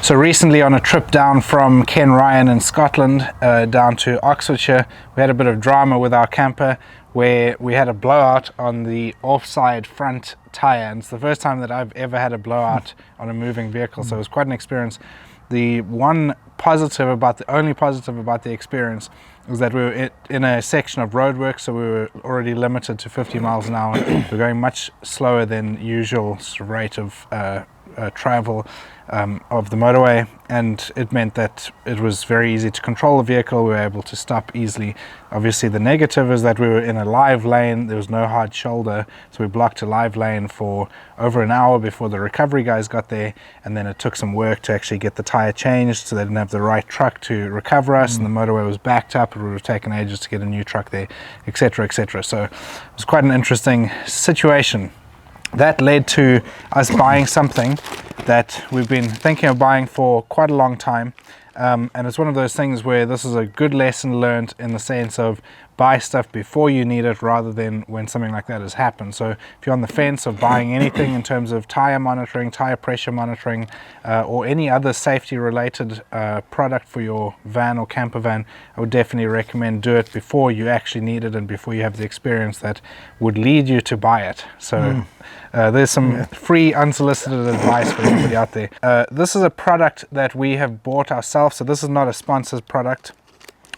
So recently on a trip down from Ken Ryan in Scotland down to Oxfordshire, we had a bit of drama with our camper where we had a blowout on the offside front tyre, and it's the first time that I've ever had a blowout on a moving vehicle, so it was quite an experience. The only positive about the experience was that we were in a section of roadwork, so we were already limited to 50 miles an hour. We're going much slower than usual rate of travel of the motorway, and it meant that it was very easy to control the vehicle. We were able to stop easily. Obviously the negative is that we were in a live lane. There was no hard shoulder, so we blocked a live lane for over an hour before the recovery guys got there, and then it took some work to actually get the tire changed so they didn't have the right truck to recover us, and the motorway was backed up. It would have taken ages to get a new truck there, etc., etc. So it was quite an interesting situation. That led to us buying something that we've been thinking of buying for quite a long time, and it's one of those things where this is a good lesson learned in the sense of buy stuff before you need it rather than when something like that has happened. So if you're on the fence of buying anything in terms of tire monitoring, tire pressure monitoring, or any other safety related product for your van or camper van, I would definitely recommend do it before you actually need it and before you have the experience that would lead you to buy it. So there's some free unsolicited advice for anybody out there. This is a product that we have bought ourselves, so this is not a sponsored product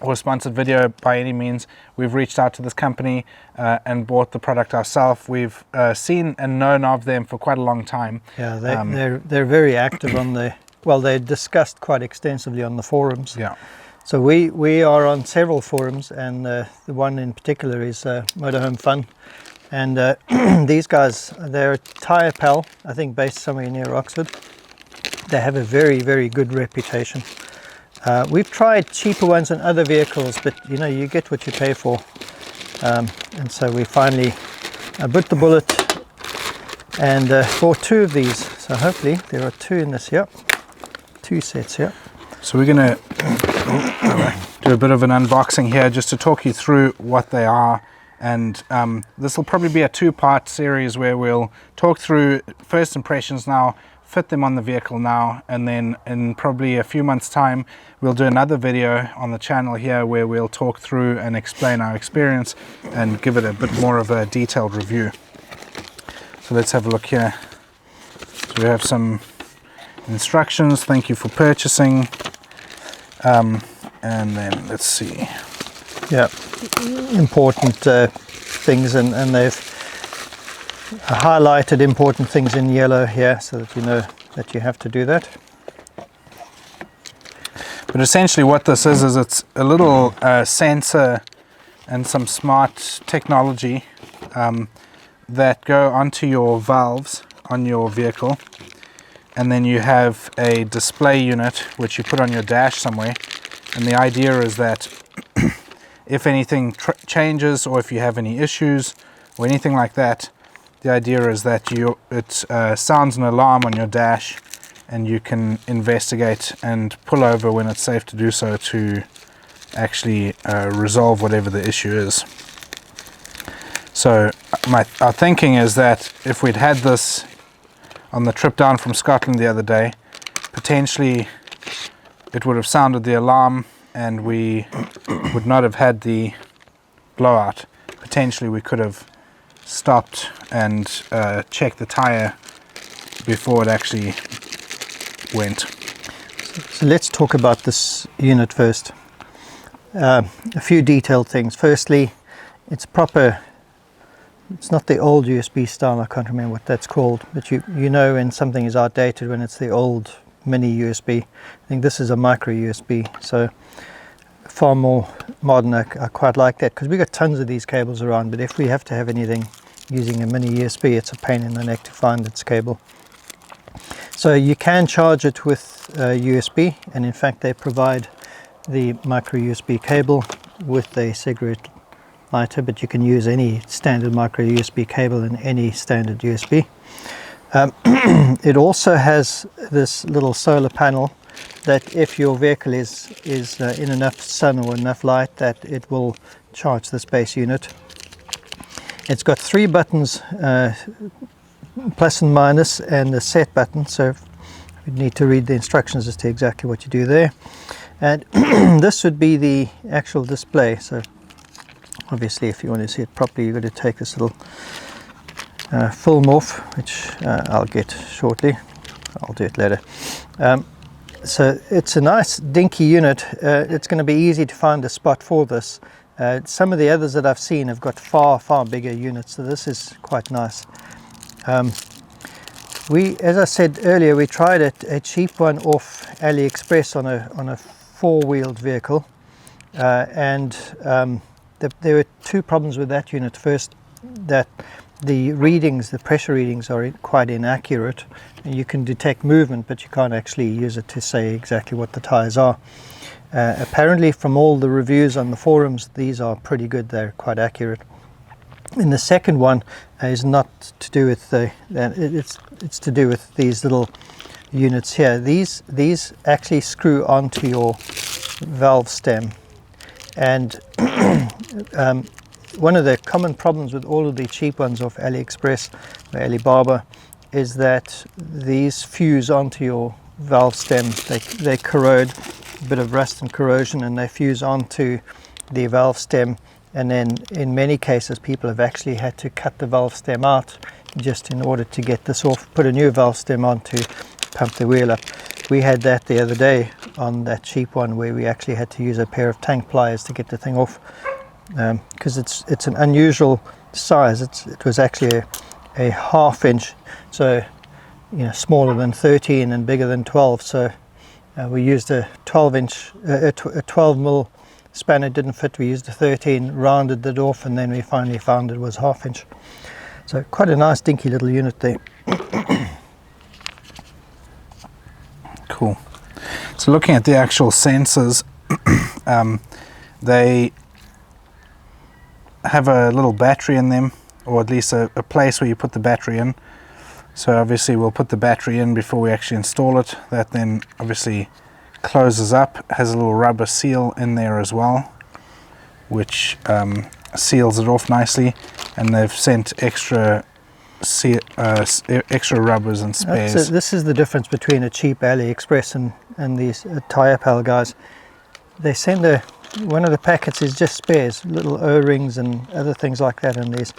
or a sponsored video by any means. We've reached out to this company and bought the product ourselves. We've seen and known of them for quite a long time. Yeah, they're very active on the, well, they're discussed quite extensively on the forums. Yeah. So we are on several forums, and the one in particular is Motorhome Fun. And these guys, they're Tyre Pal, I think based somewhere near Oxford. They have a very, very good reputation. We've tried cheaper ones on other vehicles, but you know, you get what you pay for. And so we finally bit the bullet and bought two of these. So hopefully there are two in this here, two sets here. So we're going to do a bit of an unboxing here just to talk you through what they are. And this will probably be a two-part series where we'll talk through first impressions now, fit them on the vehicle now, and then in probably a few months time we'll do another video on the channel here where we'll talk through and explain our experience and give it a bit more of a detailed review. So let's have a look here. So we have some instructions, thank you for purchasing, and then let's see. Yeah, important things, and they've highlighted important things in yellow here so that you know that you have to do that. But essentially what this is it's a little sensor and some smart technology that go onto your valves on your vehicle, and then you have a display unit which you put on your dash somewhere, and the idea is that if anything changes or if you have any issues or anything like that, the idea is that it sounds an alarm on your dash, and you can investigate and pull over when it's safe to do so to actually resolve whatever the issue is. So our thinking is that if we'd had this on the trip down from Scotland the other day, potentially it would have sounded the alarm and we would not have had the blowout. Potentially we could have stopped and checked the tire before it actually went. So let's talk about this unit first. A few detailed things. Firstly, it's proper, it's not the old USB style, I can't remember what that's called, but you know when something is outdated when it's the old mini USB. I think this is a micro USB, so far more modern. I quite like that because we've got tons of these cables around, but if we have to have anything using a mini USB, it's a pain in the neck to find its cable. So you can charge it with USB, and in fact they provide the micro USB cable with a cigarette lighter, but you can use any standard micro USB cable in any standard USB. It also has this little solar panel that if your vehicle is in enough sun or enough light, that it will charge this base unit. It's got three buttons, plus and minus, and a set button. So if you'd need to read the instructions as to exactly what you do there. And this would be the actual display. So obviously if you want to see it properly, you've got to take this little film off, which I'll get shortly. I'll do it later. So it's a nice dinky unit. It's going to be easy to find a spot for this. Some of the others that I've seen have got far bigger units, so this is quite nice. As I said earlier, we tried a cheap one off AliExpress on a four-wheeled vehicle, and there were two problems with that unit. First, that the pressure readings are quite inaccurate, and you can detect movement, but you can't actually use it to say exactly what the tires are. Apparently, from all the reviews on the forums, these are pretty good. They're quite accurate. And the second one is not to do with it's to do with these little units here. These actually screw onto your valve stem, and one of the common problems with all of the cheap ones off AliExpress or Alibaba is that these fuse onto your valve stems. They corrode, a bit of rust and corrosion, and they fuse onto the valve stem, and then in many cases people have actually had to cut the valve stem out just in order to get this off, put a new valve stem on to pump the wheel up. We had that the other day on that cheap one, where we actually had to use a pair of tank pliers to get the thing off, because it's an unusual size. It was actually a half-inch, so smaller than 13 and bigger than 12. So we used a 12-inch, a 12mm spanner didn't fit. We used a 13, rounded it off, and then we finally found it was half-inch. So quite a nice dinky little unit there. Cool. So looking at the actual sensors, they have a little battery in them, or at least a place where you put the battery in. So obviously we'll put the battery in before we actually install it. That then obviously closes up, has a little rubber seal in there as well, which seals it off nicely, and they've sent extra rubbers and spares. This is the difference between a cheap AliExpress and these Tyre Pal guys. They send one of the packets is just spares, little O-rings and other things like that, and these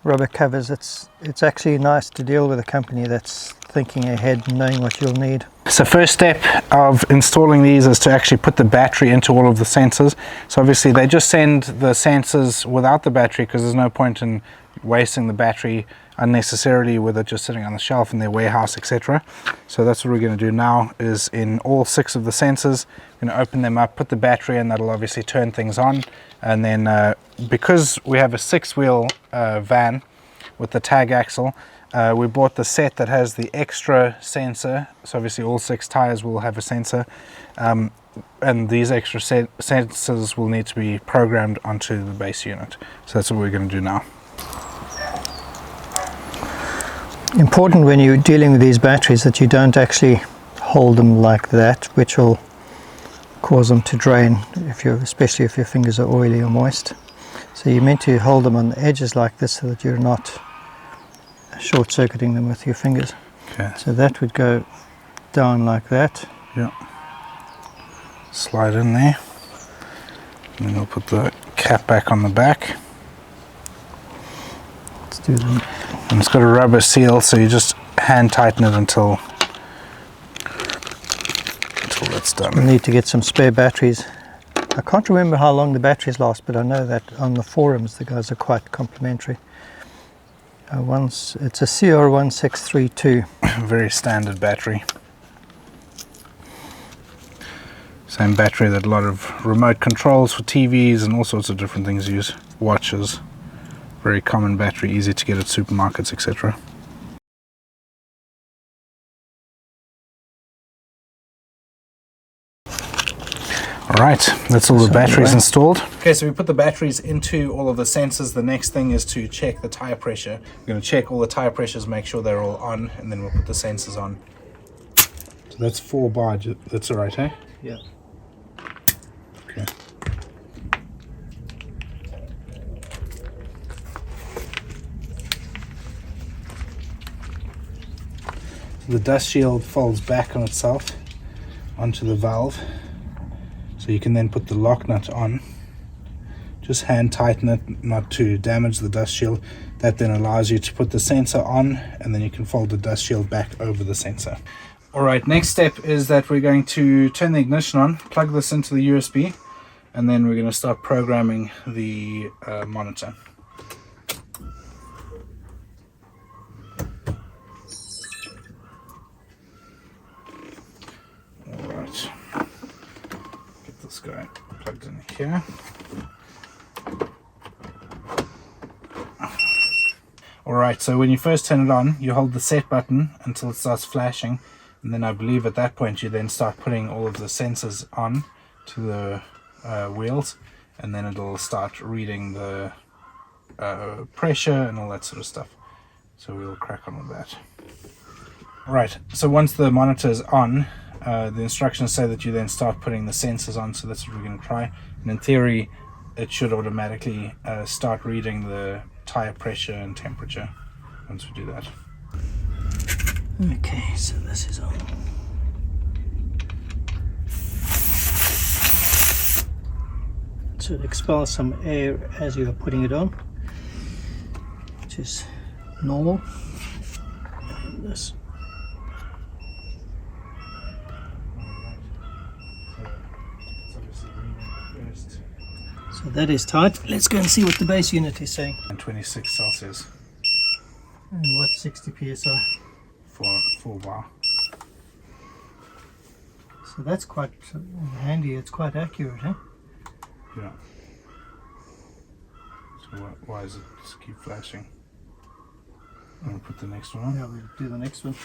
rubber covers. It's actually nice to deal with a company that's thinking ahead and knowing what you'll need. So first step of installing these is to actually put the battery into all of the sensors. So obviously they just send the sensors without the battery, because there's no point in wasting the battery unnecessarily with it just sitting on the shelf in their warehouse, etc. So that's what we're going to do now, is in all 6 of the sensors, we're going to open them up, put the battery in. That'll obviously turn things on, and then because we have a 6-wheel van with the tag axle, we bought the set that has the extra sensor. So obviously all 6 tires will have a sensor, and these extra sensors will need to be programmed onto the base unit. So that's what we're going to do now. Important when you're dealing with these batteries that you don't actually hold them like that, which will cause them to drain, especially if your fingers are oily or moist. So you're meant to hold them on the edges like this, so that you're not short-circuiting them with your fingers. Okay. So that would go down like that. Yeah. Slide in there, and then we'll put the cap back on the back. Let's do them. And it's got a rubber seal, so you just hand tighten it until that's done. We'll need to get some spare batteries. I can't remember how long the batteries last, but I know that on the forums the guys are quite complimentary. It's a CR1632. Very standard battery. Same battery that a lot of remote controls for TVs and all sorts of different things use. Watches. Very common battery, easy to get at supermarkets, etc. Alright, that's all the batteries installed. Okay, so we put the batteries into all of the sensors. The next thing is to check the tire pressure. We're going to check all the tire pressures, make sure they're all on, and then we'll put the sensors on. So that's 4 bar, that's alright, eh? Yeah. Okay. the dust shield folds back on itself onto the valve, so you can then put the lock nut on. Just hand tighten it not to damage the dust shield. That then allows you to put the sensor on, and then you can fold the dust shield back over the sensor. Alright, next step is that we're going to turn the ignition on, plug this into the USB, and then we're going to start programming the monitor. Alright, get this guy plugged in here. Alright, so when you first turn it on, you hold the set button until it starts flashing, and then I believe at that point you then start putting all of the sensors on to the wheels, and then it'll start reading the pressure and all that sort of stuff. So we'll crack on with that. Right, so once the monitor is on, the instructions say that you then start putting the sensors on, so that's what we're going to try. And in theory, it should automatically start reading the tire pressure and temperature once we do that. Okay, so this is on. So it expels some air as you are putting it on, which is normal. And this. So that is tight. Let's go and see what the base unit is saying. And 26 Celsius. And what, 60 psi? For bar. So that's quite handy. It's quite accurate, huh? Yeah. So why does it just keep flashing? I'm going to put the next one on. Yeah, we'll do the next one.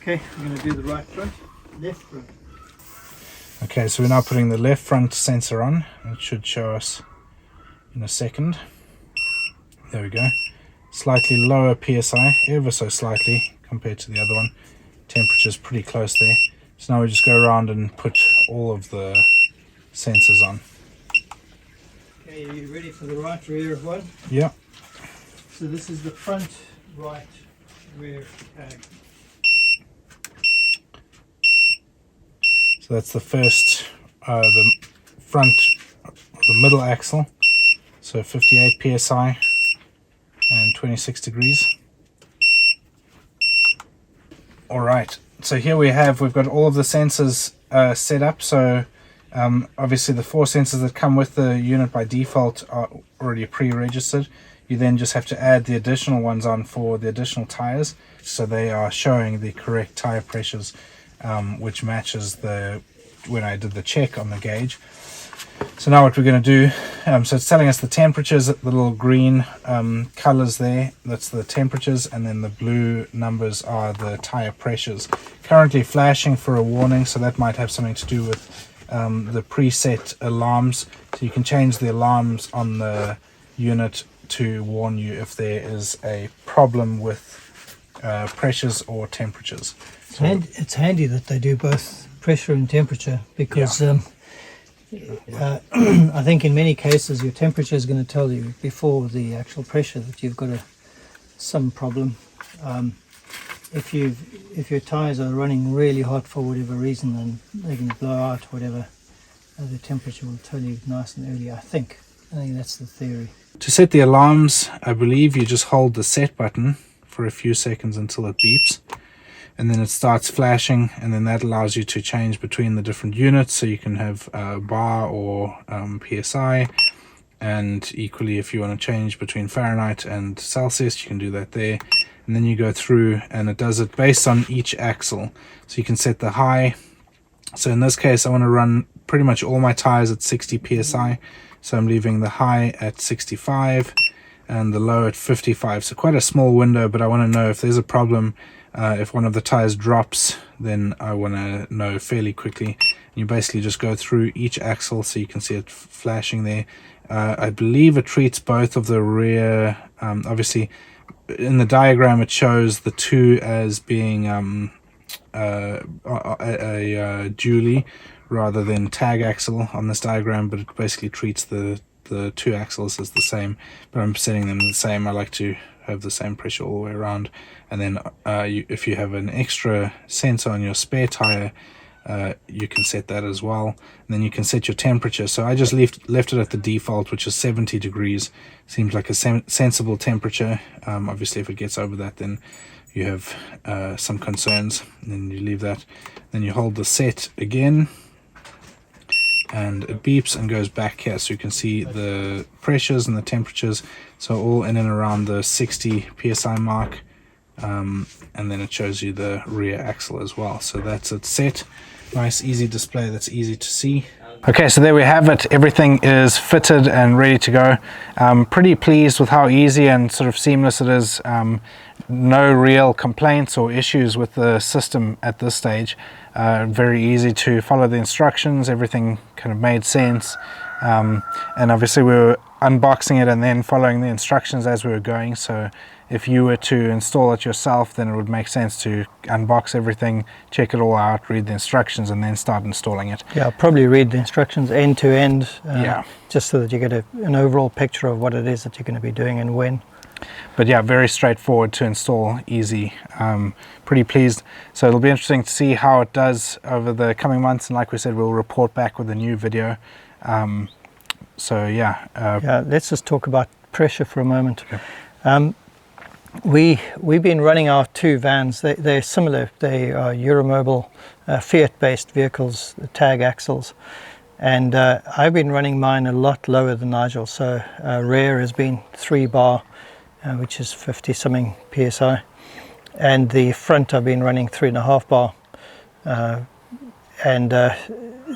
Okay, we're going to do the right front, left front. Okay, so we're now putting the left front sensor on. It should show us in a second. There we go. Slightly lower PSI, ever so slightly compared to the other one. Temperature's pretty close there. So now we just go around and put all of the sensors on. Okay, are you ready for the right rear one? Yeah. So this is the front right rear tag. So that's the first, the front, the middle axle. So 58 psi and 26 degrees. All right. So here we've got all of the sensors set up. So obviously the 4 sensors that come with the unit by default are already pre-registered. You then just have to add the additional ones on for the additional tires. So they are showing the correct tire pressures, which matches when I did the check on the gauge. So now what we're going to do, so it's telling us the temperatures, the little green colors there, that's the temperatures, and then the blue numbers are the tire pressures. Currently flashing for a warning, so that might have something to do with the preset alarms. So you can change the alarms on the unit to warn you if there is a problem with pressures or temperatures. So It's handy that they do both pressure and temperature, because I think in many cases your temperature is going to tell you before the actual pressure that you've got some problem. If your tires are running really hot for whatever reason and they're going to blow out, whatever, the temperature will tell you nice and early. I think that's the theory. to set the alarms, I believe you just hold the set button for a few seconds until it beeps, and then it starts flashing, and then that allows you to change between the different units, so you can have bar or PSI, and equally if you want to change between Fahrenheit and Celsius, you can do that there. And then you go through and it does it based on each axle, so you can set the high. So in this case I want to run pretty much all my tires at 60 psi, so I'm leaving the high at 65 and the low at 55, so quite a small window, but I want to know if there's a problem. If one of the tires drops, then I want to know fairly quickly. You basically just go through each axle, so you can see it flashing there. I believe it treats both of the rear, obviously in the diagram it shows the two as being a dually rather than tag axle on this diagram, but it basically treats the two axles as the same, but I'm setting them the same. I like to have the same pressure all the way around. And then if you have an extra sensor on your spare tire, you can set that as well. And then you can set your temperature. So I just left it at the default, which is 70 degrees. Seems like a sensible temperature. Obviously if it gets over that, then you have some concerns, and then you leave that. Then you hold the set again, and it beeps and goes back here, so you can see the pressures and the temperatures, so all in and around the 60 psi mark. And then it shows you the rear axle as well. So that's it set. Nice easy display that's easy to see. Okay, so there we have it. Everything is fitted and ready to go. I'm pretty pleased with how easy and sort of seamless it is. No real complaints or issues with the system at this stage. Very easy to follow the instructions. Everything kind of made sense. And obviously we were unboxing it and then following the instructions as we were going. So if you were to install it yourself, then it would make sense to unbox everything, check it all out, read the instructions, and then start installing it. Yeah, I'll probably read the instructions end to end, just so that you get an overall picture of what it is that you're going to be doing and when. But yeah, very straightforward to install, easy. Pretty pleased. So it'll be interesting to see how it does over the coming months, and like we said, we'll report back with a new video. So yeah, let's just talk about pressure for a moment. Okay. We've been running our two vans. They're similar. They are Euromobile Fiat-based vehicles, the tag axles, and I've been running mine a lot lower than Nigel. So rear has been 3 bar, which is 50 something psi, and the front I've been running 3.5 bar, and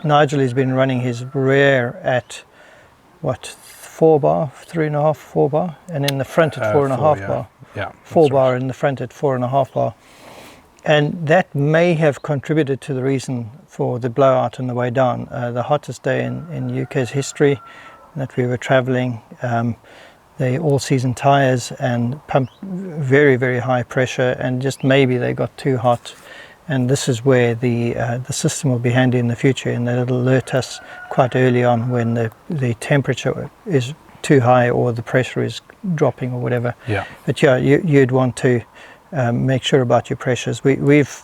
Nigel has been running his rear at what, 4 bar, 3.5, 4 bar, and in the front at 4.5 bar. Yeah, 4 bar right. In the front at 4.5 bar, and that may have contributed to the reason for the blowout on the way down. The hottest day in UK's history that we were travelling, the all-season tyres, and pumped very, very high pressure, and just maybe they got too hot. And this is where the system will be handy in the future, and that it'll alert us quite early on when the temperature is too high or the pressure is dropping or whatever. Yeah. But yeah, you'd want to make sure about your pressures. We've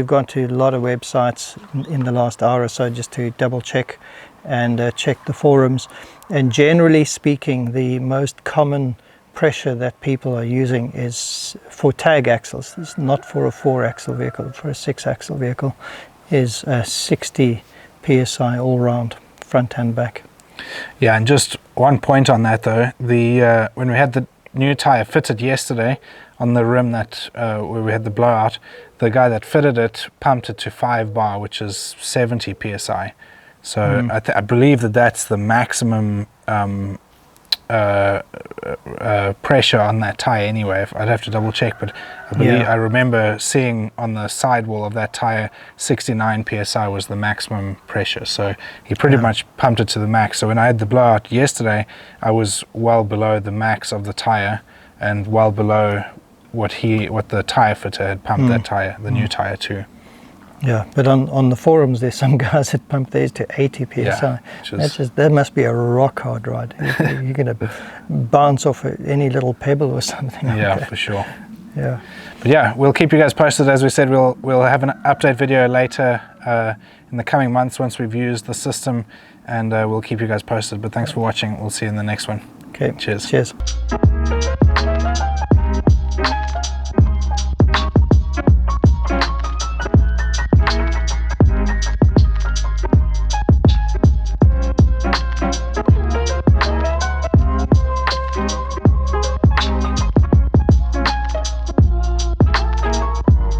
gone to a lot of websites in the last hour or so just to double check and check the forums. And generally speaking, the most common pressure that people are using is for tag axles. It's not for a 4-axle vehicle. For a 6-axle vehicle is 60 psi all round, front and back. Yeah, and just one point on that though, when we had the new tire fitted yesterday on the rim that where we had the blowout, the guy that fitted it pumped it to 5 bar, which is 70 psi. So I believe that's the maximum pressure on that tire anyway. I'd have to double check, but I remember seeing on the sidewall of that tire 69 psi was the maximum pressure, so he pretty much pumped it to the max. So when I had the blowout yesterday, I was well below the max of the tire and well below what the tire fitter had pumped that tire, the new tire, to. Yeah, but on the forums there's some guys that pump theirs to 80 psi. Yeah, that must be a rock hard ride. You're going to bounce off any little pebble or something. Yeah, like for sure. Yeah. But yeah, we'll keep you guys posted. As we said, we'll have an update video later in the coming months once we've used the system, and we'll keep you guys posted. But thanks for watching. We'll see you in the next one. Okay. Cheers. Cheers.